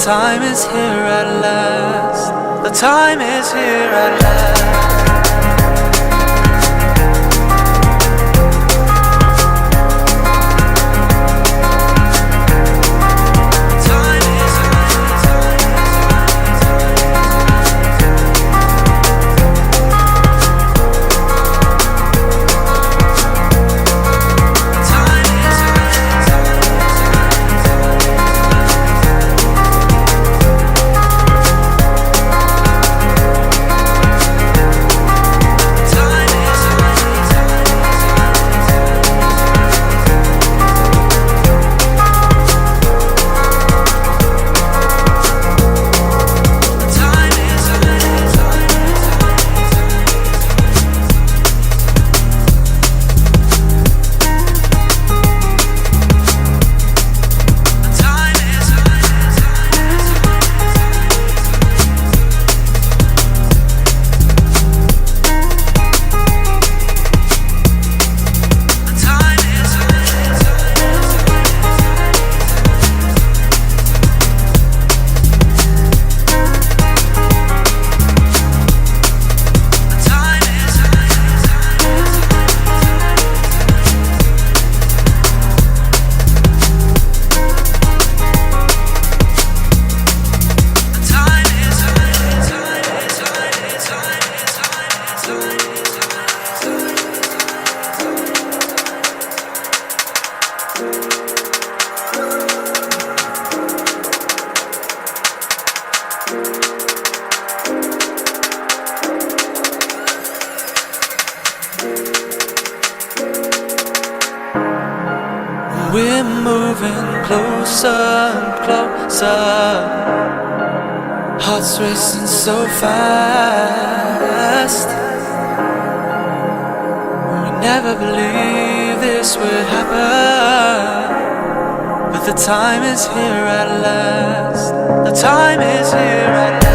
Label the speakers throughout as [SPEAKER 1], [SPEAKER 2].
[SPEAKER 1] time is here at last. The time is here at last. We're moving closer and closer, hearts racing so fast. We never believed this would happen, but the time is here at last. The time is here at last.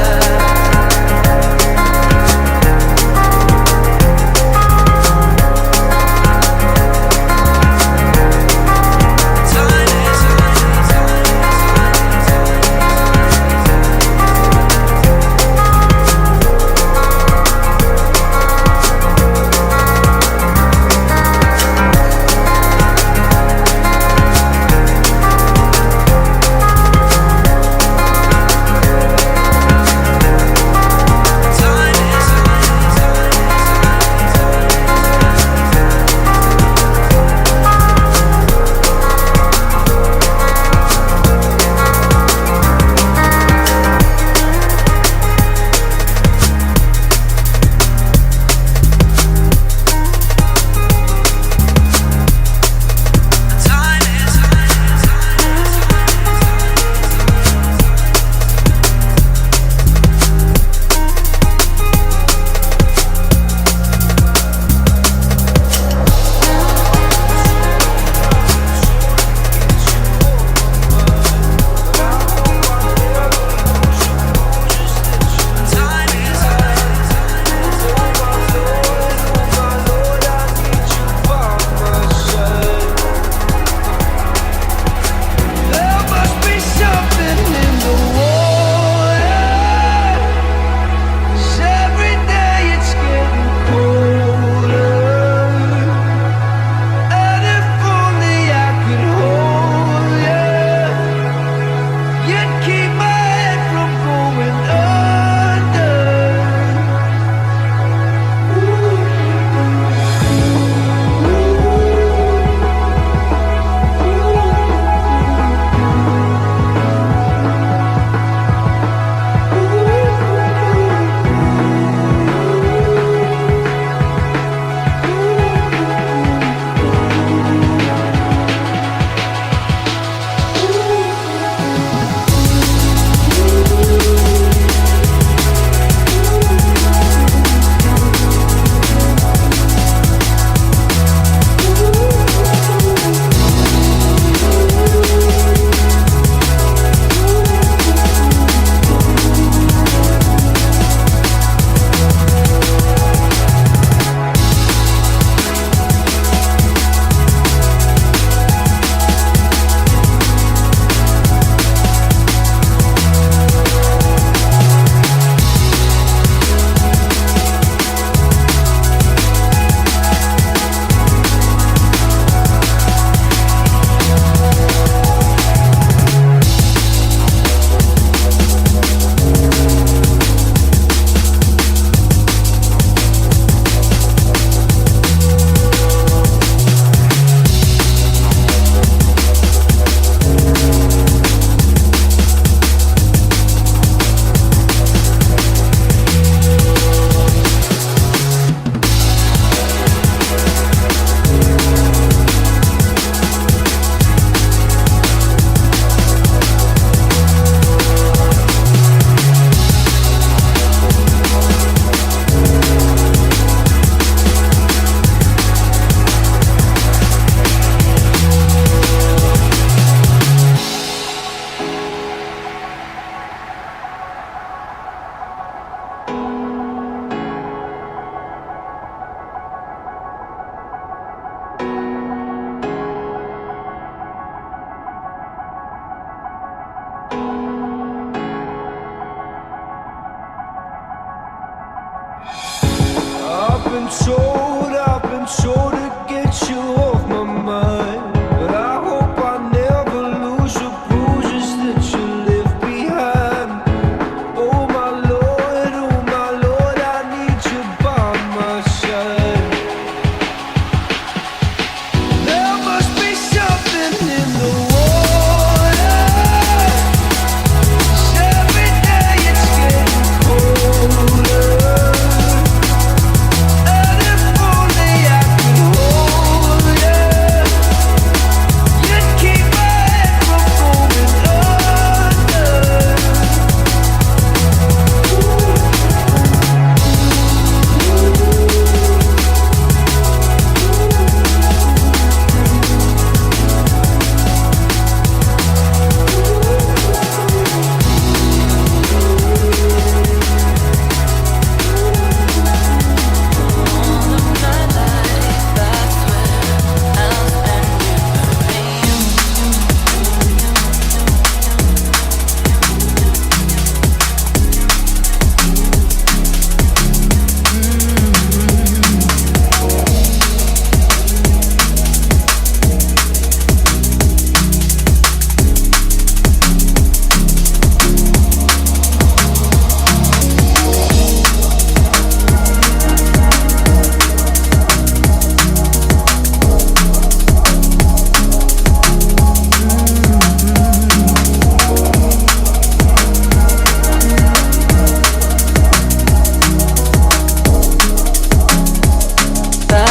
[SPEAKER 2] I've been told to get you off my mind. But I hope I never lose the bruises that you left behind. Oh my Lord, I need you by my side. There must be something in the water. Every day it's getting colder. And if only I could hold you, you'd keep my head from going under.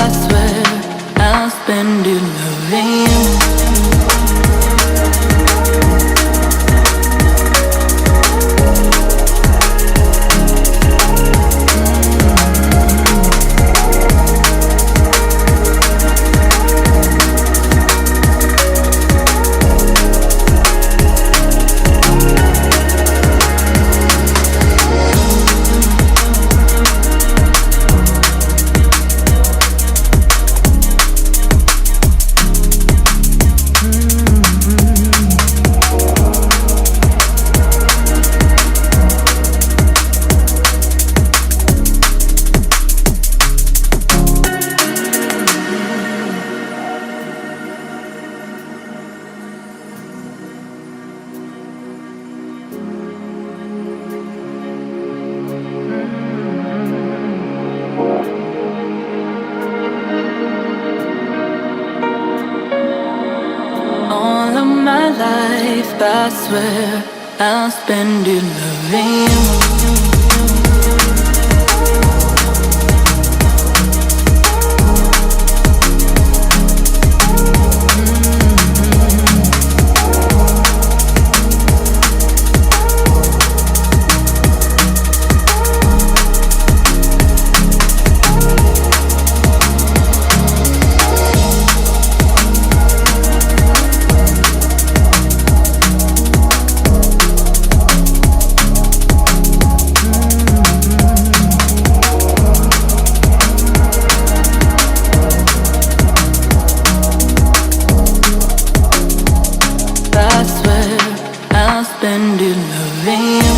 [SPEAKER 2] That's where I'll spend it loving you. All of my life, that's where I'll spend it loving you. That's where I'll spend it loving you.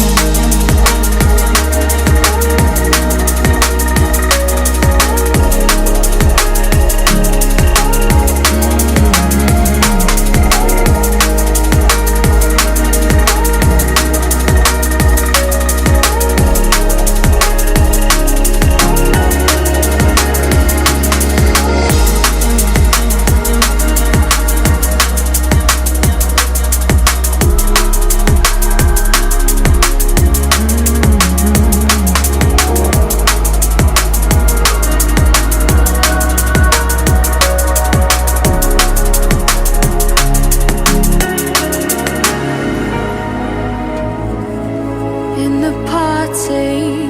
[SPEAKER 2] In the party,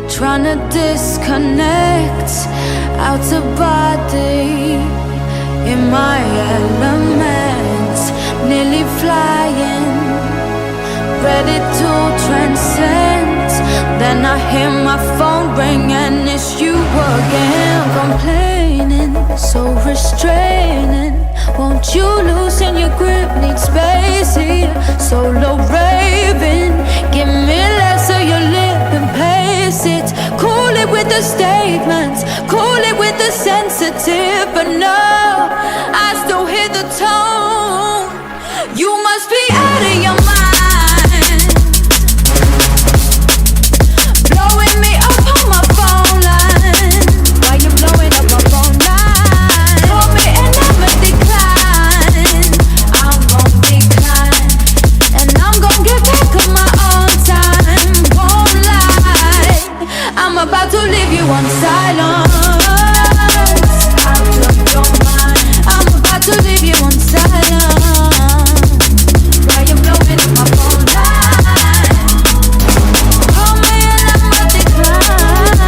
[SPEAKER 2] trying to disconnect, out of body, in my element, nearly flying, ready to transcend. Then I hear my phone ring and it's you again, complaining, so restraining. Won't you loosen your grip, need space here, solo raving. Give me less of your lip and pace it, cool it with
[SPEAKER 3] the statements, cool it with the sensitive, but no, I still hear the tone. You must be out of your mind, blowing me up on my phone line. Why you blowing up my phone line? Call me and I'ma decline. I'm gon' decline, and I'm gon' get back on my own time. Won't lie, I'm about to leave you on silence. Out of your mind, I'm about to leave you on silence. Why you blowing up my phone line? Call me and I'ma decline.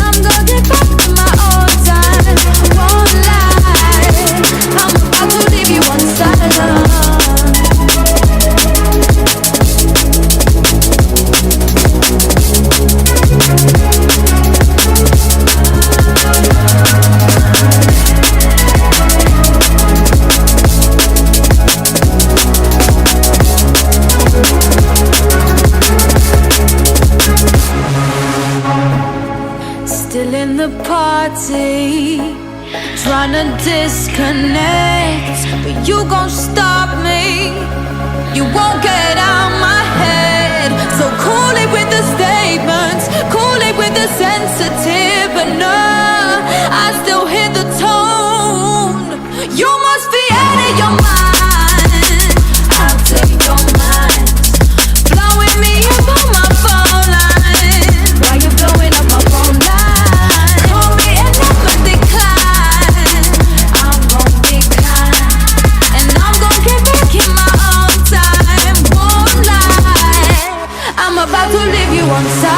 [SPEAKER 3] I'm gonna get back to my own time. Won't lie, I'm about to leave you on silence. Still in the party, trying to disconnect, but you gon' stop me. You won't get out my head. So cool it with the statements, cool it with the sensitive, but no, I still hear the tone. You must be out of your mind, out of your mind, blowing me up on my phone line. Why you blowing up my phone line? Call me and I'ma decline. I'm gon' decline, and I'm gon' get back in my own time. Won't lie, I'm about to leave you on side.